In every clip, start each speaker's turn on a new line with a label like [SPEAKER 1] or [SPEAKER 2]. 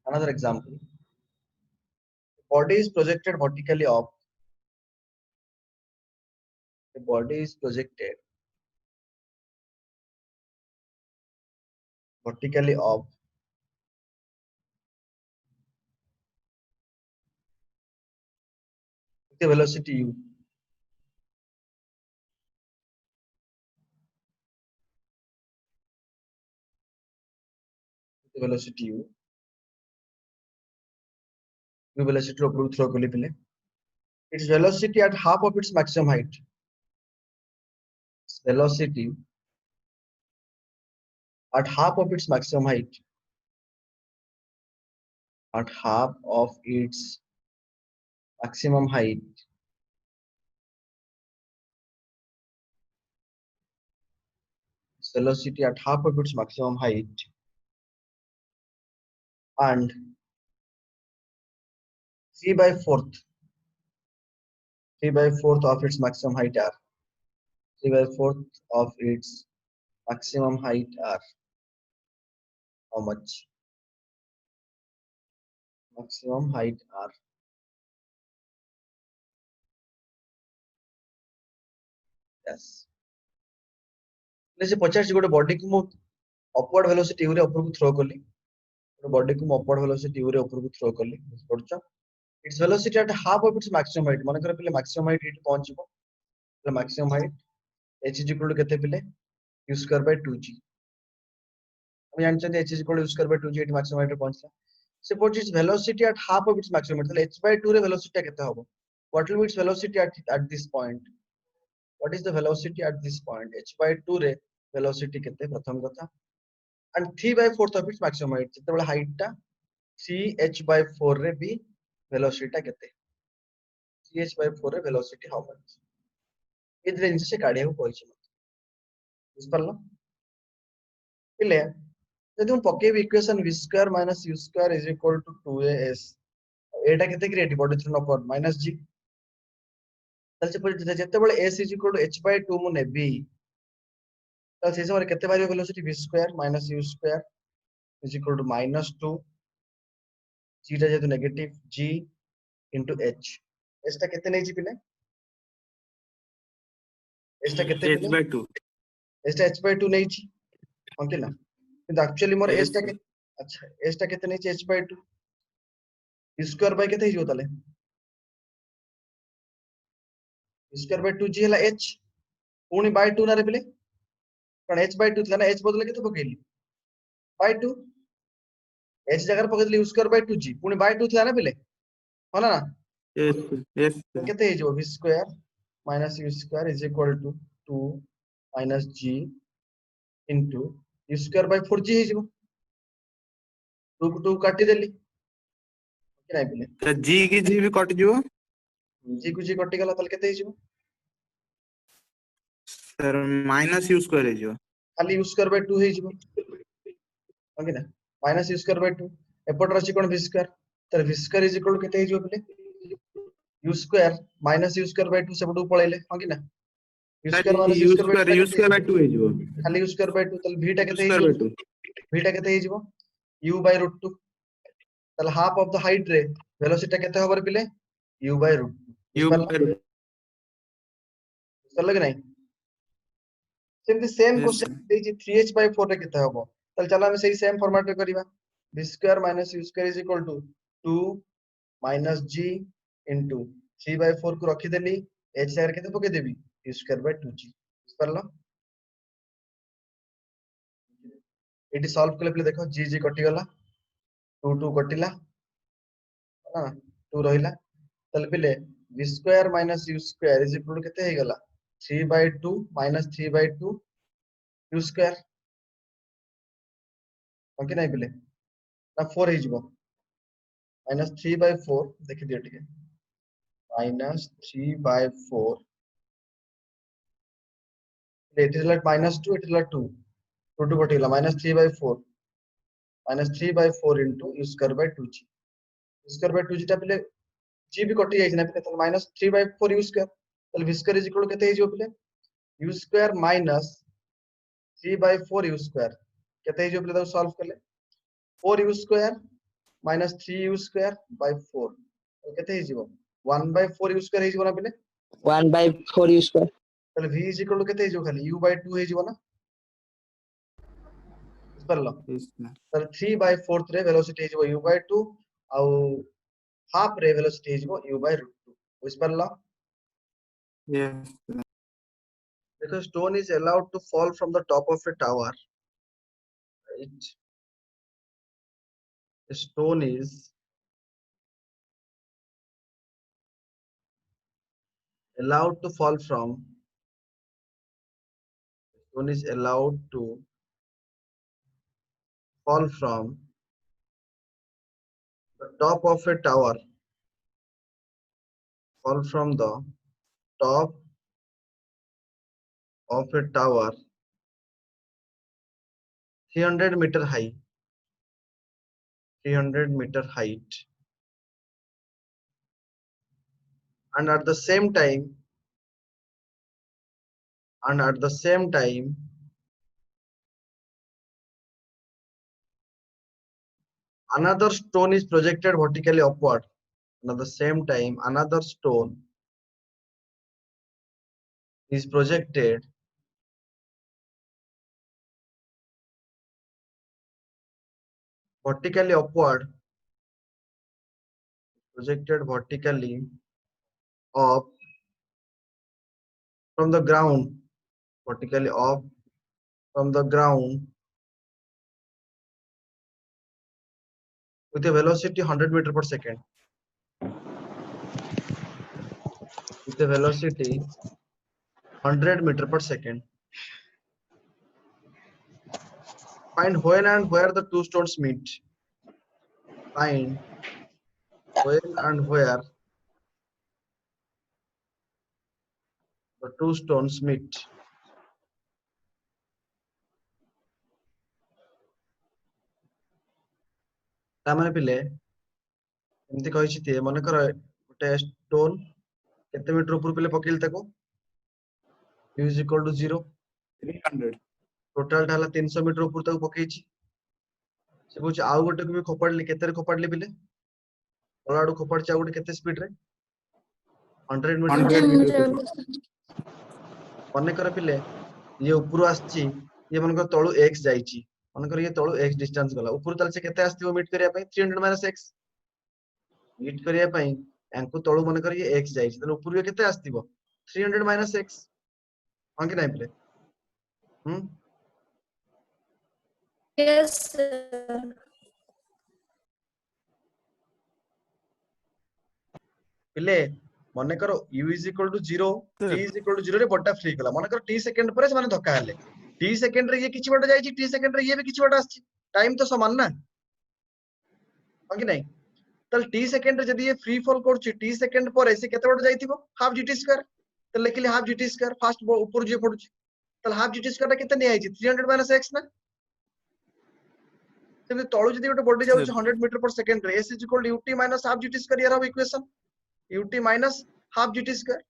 [SPEAKER 1] Another example, body is projected vertically up. The body is projected vertically up with the velocity u. The velocity u. U velocity upward throw kali pile. Its velocity at half of its maximum height. Its velocity at half of its maximum height. At half of its maximum height. Its velocity at half of its maximum height. And 3/4 of its maximum height are 3/4 of its maximum height are how much? Maximum height are yes. Let's say 50 गोटे body को मु upward velocity u रे ऊपर को throw करली गोटे body को मु अपवर्ड वेलोसिटी u रे ऊपर को थ्रो करली पड़छ its velocity at half of its maximum height माने कर पहले मैक्सिमम हाइट एट पहुंचबो तो maximum height h is equal to केते पहले u स्क्वायर बाय 2g हम जानते हैं h is equal to u square by 2g at maximum height पहुंचला suppose its velocity at half of its maximum height h by 2 रे velocity केते होबो what will be its velocity at this point what is the velocity at this point h by 2 रे velocity केते प्रथम कथा and 3/4 of its maximum height जते बळे height टा 3h/4 रे भी velocity टा केते 3h/4 रे velocity how much इधर जिंस से काढे हो कोइ छ बुझ परलो इले जदि हम पके equation v square minus u square is equal to 2as एटा केते क्रिएट बॉडी थ्रू न पर माइनस g तल से जते बळे s is equal to h/2 मु नेबी तल से समय केते बारी velocity v square minus u square is equal to -2 g टा जेतु negative g into h s टा केते नै जी पिले s टा केते पिले
[SPEAKER 2] h/2
[SPEAKER 1] s टा h/2 नै छी हम केला किंतु एक्चुअली मोर s टा के अच्छा s टा केते नै छी h/2 u स्क्वायर बाय केते हिजो तले u स्क्वायर बाय 2g हला h पुनी बाय 2 ना रे पिले कारण h/2 थला ना h बदले केते पकेली बाय 2 h जगह पकेली u स्क्वायर बाय 2g पुनी बाय 2 थला ना पिले होला ना
[SPEAKER 2] yes
[SPEAKER 1] केते हिजो v square minus u square is equal to 2 minus g into u square by 4g हिजो 2 को 2 काटी देली कि नै पिले
[SPEAKER 2] त g की g भी कट जिवो
[SPEAKER 1] g को g कटी गला तल केते हिजो
[SPEAKER 2] सर माइनस u स्क्वायर हिजो
[SPEAKER 1] खाली u स्क्वायर बाय 2 हिजो ओके ना माइनस u स्क्वायर बाय 2 एपट रची कोन v स्क्वायर तर v square is equal to केते हिजो पिले u square minus u square by 2 सेपटू पळेले ओके ना u square minus u square
[SPEAKER 2] by 2 हिजो
[SPEAKER 1] खाली u स्क्वायर बाय 2 तल v टा
[SPEAKER 2] u
[SPEAKER 1] केते
[SPEAKER 2] स्क्वायर
[SPEAKER 1] हिजो
[SPEAKER 2] बाय 2
[SPEAKER 1] v टा केते हिजो u बाय √2 तल हाफ ऑफ द हाइट रे वेलोसिटी केते होबर पिले u बाय √2
[SPEAKER 2] u
[SPEAKER 1] बुझ परला कि नै सेम सेम
[SPEAKER 2] yes
[SPEAKER 1] क्वेश्चन देजी 3h/4 रे केते होबो तल चला हम सही सेम फॉर्मेट रे करिवा v square minus u square is equal to 2 minus g into 3/4 को रखी देली h जगह केते पके देबी u स्क्वायर बाय 2g बुझ परला एटी सॉल्व करले पले देखो g g कटि गला 2 2 कटिला ना 2 रहिला तल पले v square minus u square is equal to केते हे गला 3/2 माइनस 3/2 u स्क्वायर ओके नै पले ना 4 हे जिवो माइनस 3/4 देखि दियो ठीक है minus 3/4 it is like -2 it is like 2 2 2 कटिला -3/4 -3/4 into u square by 2g u square by 2g टा पले g भी कटि जाई ना पले त -3/4 u square तल v square is equal to केते हे जो पले u square minus 3/4 u square केते हे जो पले तो सॉल्व करले 4 u square minus 3u square by 4 केते हे जीवो 1 by 4 u square हे जीवो ना पिले
[SPEAKER 3] 1/4 u square
[SPEAKER 1] ताले v is equal to केते हे जीवो खाली u by 2 हे जीवो ना बुझिपारलो
[SPEAKER 2] yes sir.
[SPEAKER 1] ताले 3 by 4 रे वेलोसिटी हे जीवो u by 2 आउ हाफ रे वेलोसिटी हे जीवो u by root 2 बुझिपारलो
[SPEAKER 2] Yes sir.
[SPEAKER 1] because stone is allowed to fall from the top of a tower right a stone is allowed to fall from stone is allowed to fall from the top of a tower fall from the top of a tower 300-meter high 300-meter height and at the same time another stone is projected vertically upward and at the same time another stone is projected vertically upward projected vertically up from the ground vertically up from the ground with a velocity 100 meter per second with a velocity 100 meter per second. Find when and where the two stones meet. Find when and where the two stones meet. तामाने पिले एमती कहि छिते मने कर गोटे stone केते metre ऊपर पिले पकेल ताको u is equal to 0
[SPEAKER 2] 300
[SPEAKER 1] total ढाला 300 मीटर ऊपर ताको पकेछि से कुछ आउ गोटे को भी खोपड़ली केते रे खोपड़ली पिले तळाडू खोपड़छि आउ गोटे केते स्पीड रे 100 मीटर पर
[SPEAKER 2] 100
[SPEAKER 1] सेकंड
[SPEAKER 2] meter
[SPEAKER 1] मने कर पिले ये ऊपर आछि ये मन कर तळु x जाईछि मन कर ये तळु x डिस्टेंस गला ऊपर तल से केते आस्तिबो मीट करिया पई 300 माइनस x मीट करिया पई यांकु तळु मन कर ये x जाईछि तले ऊपर ये केते आस्तिबो 300 माइनस x हां कि नाही पिले
[SPEAKER 4] Yes, sir.
[SPEAKER 1] पिले मने करो u is equal to 0 t is equal to 0 रे बटा फ्री गला मने करो t सेकंड पर से माने धक्का हेले t सेकंड रे ये किछि बटा जाईछि t सेकंड रे ये भी किछि बटा आछि टाइम तो समान ना हां कि नाही तल t सेकंड रे जदी ये फ्री फॉल करछि t सेकंड पर से केते बटा जाईथिबो हाफ gt स्क्वायर त लेखिले हाफ gt स्क्वायर फास्ट ऊपर जे पडुछि तल हाफ gt स्क्वायर केते नै आइछि 300 माइनस x ना सेमे तळु जदी गोटे बॉडी जाउछि 100 मीटर पर सेकंड रे s equal to ut minus half gt square यार equation ut minus half gt square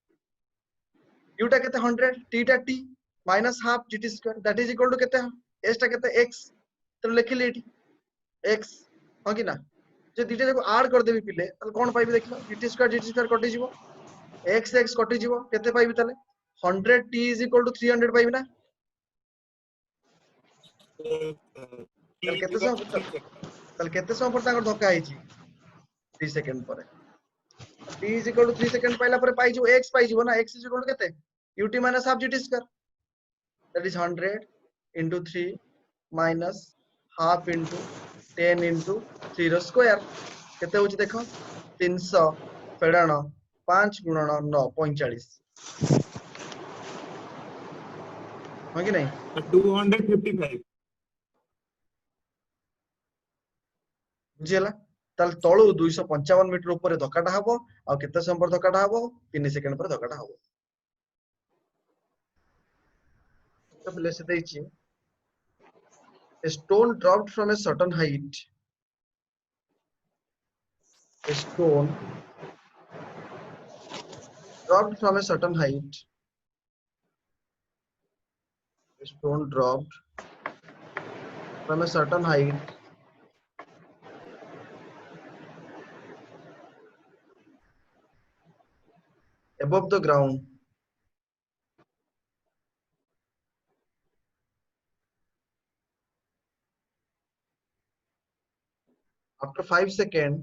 [SPEAKER 1] u टा केते 100 t टा t minus half gt square that is equal to केते s टा केते x तो लिखिले एठी x हां कि ना जे दिटा जाको ऐड कर देबी पिले त कोन पाइबी देखलो gt square कटि जीवो x x कटि जीवो केते पाइबी तले 100 t is equal to 300 पाइबी ना तल केते समय पर ताकर धक्का आइची 3 सेकंड पर t is equal to 3 second पाइला पर पाइ जो x पाइ जीवो ना x is equal to केते ut minus half gt square that is 100 into 3 minus half into 10 into 3 row square केते होची देखो 300 फेडाण 5 गुणन 9 45 हो कि नहीं
[SPEAKER 2] 255
[SPEAKER 1] बुझियला ताल तळु 255 मीटर ऊपर धक्काटा हबो आ केते समय पर धक्काटा हबो 3 सेकंड पर धक्काटा हबो तो पहले से देछि a stone dropped from a certain height a stone dropped from a certain height a stone dropped from a certain height above the ground. After 5 seconds,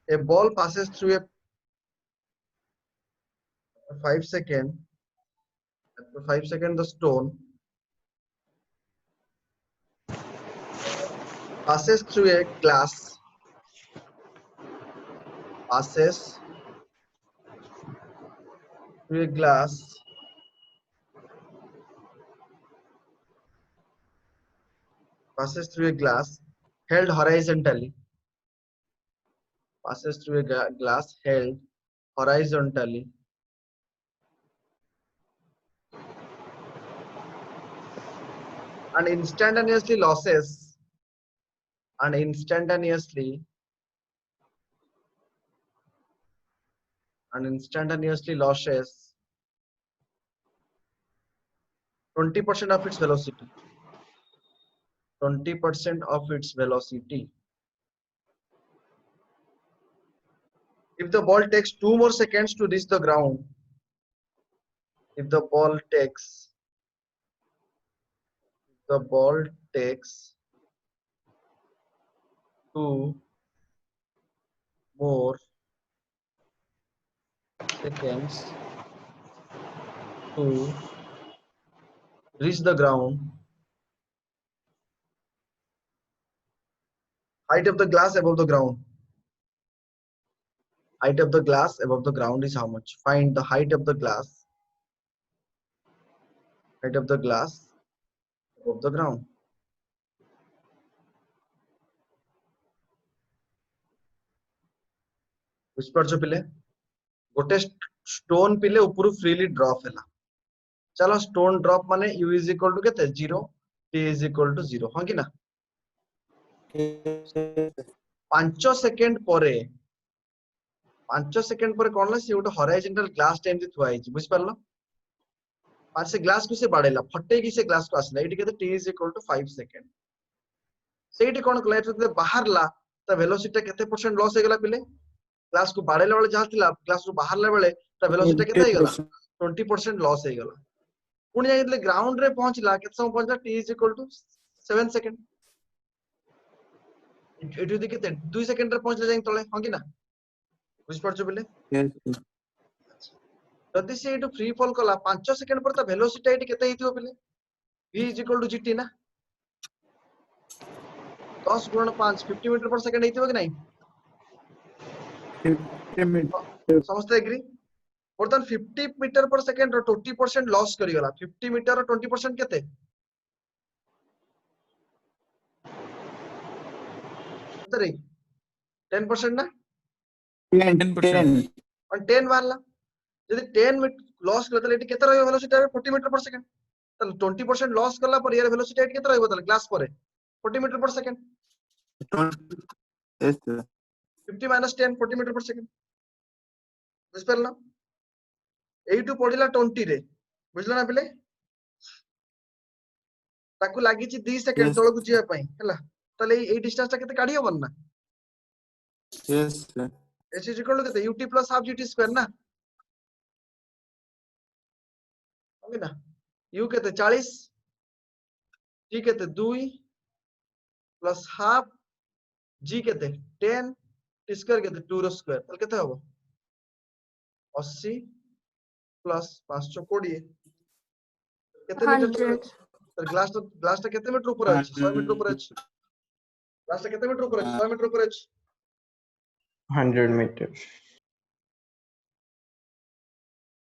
[SPEAKER 1] a ball passes through a 5 seconds. After 5 seconds, the stone passes through a glass. Passes through a glass. Passes through a glass held horizontally. Passes through a glass held horizontally. And instantaneously loses. And instantaneously loses 20% of its velocity. 20% of its velocity. If the ball takes 2 more seconds to reach the ground, if the ball takes 2 more seconds to reach the ground, height of the glass above the ground. Height of the glass above the ground is how much? Find the height of the glass. Height of the glass above the ground. बुझिपारछ पिले गोटे stone पिले ऊपर freely drop हैला चलो stone drop माने u is equal to केते 0 t is equal to 0 हां कि ना 5 सेकंड परे 5 सेकंड परे कोन ला से गोटे हॉरिजॉन्टल ग्लास टेम थुआ हिची बुझि परलो पार से ग्लास को से बाडेला फटे की से ग्लास को आसला एटी केते t is equal to 5 second सेठी कोन क्लाइट से बाहरला त वेलोसिटी केते परसेंट लॉस हे गेला पिले ग्लास को बाडेला वाले जहा थिला ग्लास को बाहरला बेले त वेलोसिटी केते हे गेला 20% लॉस हे गेला पुणी जाइले ग्राउंड रे पहुंचला केते समय पहुंचला t is equal to 7 second एटी देखि केते 2 सेकंड रे पहुंचले जाई तळे हां कि ना बुझि परछ पिले
[SPEAKER 2] Yes.
[SPEAKER 1] जदि से एटू फ्री फॉल कला 5 सेकंड पर त वेलोसिटी एटी केते हेतियो पिले v is equal to gt ना 10 गुणन 5 50 मीटर पर सेकंड हेतियो कि नहीं
[SPEAKER 2] 50 meters.
[SPEAKER 1] समस्त एग्री बर्तन 50 metre per second row 20% loss करी गला 50 मीटर रो 20% केते केते रे 10% ना
[SPEAKER 2] 10%.
[SPEAKER 1] और 10 वाला यदि 10 मिनट लॉस करले तले एटी केते रहयो वेलोसिटी 40 मीटर पर सेकंड तले 20% लॉस करला पर यार वेलोसिटी एटी केते रहयो तले ग्लास पर 40 metre per second
[SPEAKER 2] 20. Yes, sir.
[SPEAKER 1] 50 minus 10 40 metre per second बुझ परला एइटू पडिला 20 रे बुझला ना पिले ताकू लागि छि 2 सेकंड
[SPEAKER 2] Yes.
[SPEAKER 1] तळकु जिया पई हला तले ए डिस्टेंस ता केते काढी होबन ना
[SPEAKER 2] Yes, sir.
[SPEAKER 1] h is equal to केते ut plus half gt square ना ओके ना u केते 40 t केते 2 प्लस हाफ g केते 10 t स्क्वायर केते 2 रो स्क्वायर तले केते होबो 80 प्लस 520 केते मीटर
[SPEAKER 4] 100.
[SPEAKER 1] तर ग्लास ता केते मीटर ऊपर अछि 100 मीटर ऊपर अछि ग्लास ता केते मीटर ऊपर अछि 100 मीटर ऊपर अछि
[SPEAKER 5] 100 meters.